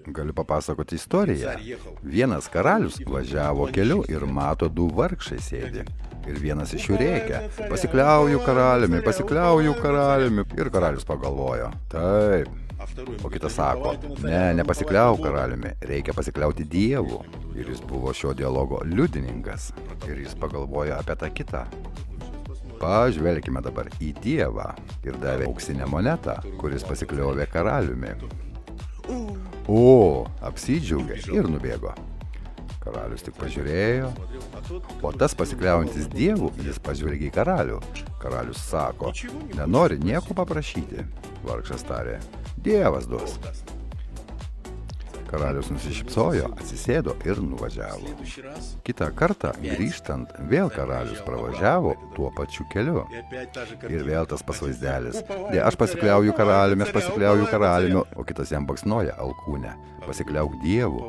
Galiu papasakoti istoriją. Vienas karalius važiavo keliu ir mato du vargšai sėdi. Ir vienas iš jų rėkia: pasikliauju karaliumi. Ir karalius pagalvojo: taip. O kitas sako: ne, nepasikliauk karaliumi, reikia pasikliauti Dievu. Ir jis buvo šio dialogo liudininkas. Ir jis pagalvojo apie tą kitą. Pažvelkime dabar į Dievą. Ir davė auksinę monetą, kuris pasikliovė karaliumi. O, apsidžiaugė ir nubėgo. Karalius tik pažiūrėjo, o tas pasikliaujantis Dievu, jis pažvelgė į karalių. Karalius sako: nenori nieko paprašyti. Vargšas tarė: Dievas duos. Karalius nusišypsojo, atsisėdo ir nuvažiavo. Kitą kartą, grįžtant, vėl karalius pravažiavo tuo pačiu keliu. Ir vėl tas pats vaizdelis: aš pasikliauju karaliumi, o kitas jam baksnoja alkūnę: pasikliauk Dievu.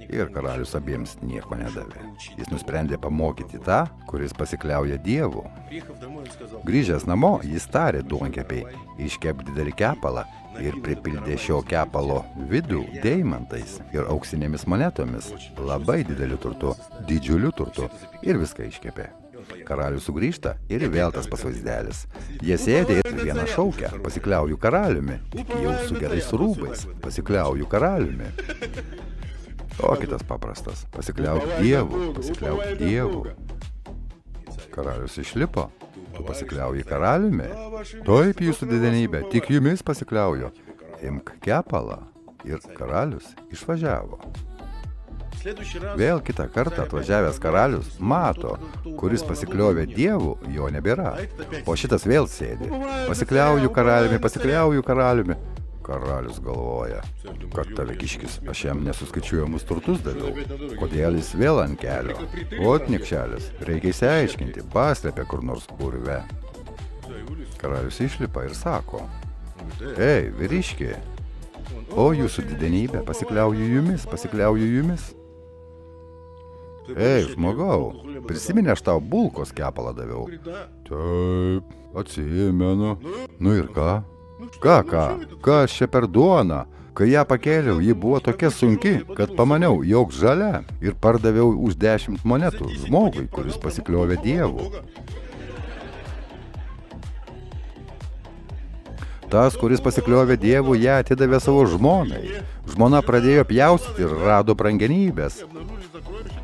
Ir karalius abiems nieko nedavė. Jis nusprendė pamokyti tą, kuris pasikliauja Dievu. Grįžęs namo, jis tarė duonkepei: iškepk didelį kepalą ir pripildė šio kepalo vidų deimantais ir auksinėmis monetomis, labai dideliu turtu, didžiuliu turtu, ir viską iškepė. Karalius sugrįžta ir vėl tas pats vaizdelis. Jie sėdė ir vienas šaukia: pasikliauju karaliumi, tik jau su gerais rūbais, pasikliauju karaliumi. O kitas paprastas: pasikliauk Dievu. Karalius išlipo: tu pasikliauji karaliumi? Taip, jūsų didenybė, tik jumis pasikliauju. Imk kepalą. Ir karalius išvažiavo. Vėl kitą kartą atvažiavęs karalius mato, kuris pasikliovė Dievu, jo nebėra. O šitas vėl sėdi: pasikliauju karaliumi. Karalius galvoja: kad tave kiškis, aš jam nesuskaičiuojamus turtus daviau. Kodėl jis vėl ant kelio? Ot, niekšelis, reikia išsiaiškinti, paslėpė kur nors urve. Karalius išlipa ir sako: ei, vyriški, o jūsų didenybė, pasikliauju jumis. Ei, žmogau, prisimeni, aš tau bulkos kepalą daviau? Taip, atsimenu. Nu ir ką? Kas čia per duona? Kai ją pakėliau, ji buvo tokia sunki, kad pamaniau, jog žalia, ir pardaviau už 10 monetų žmogui, kuris pasikliovė Dievu. Tas, kuris pasikliovė Dievu, ją atidavė savo žmonai. Žmona pradėjo pjaustyti ir rado brangenybės.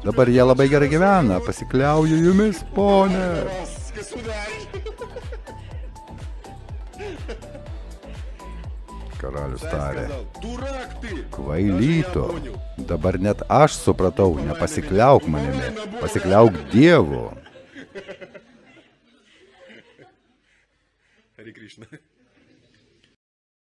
Dabar jie labai gerai gyvena, pasikliauju jumis, ponė. Karalius tarė: kvailyto, dabar net aš supratau, nepasikliauk manimi, pasikliauk Dievu.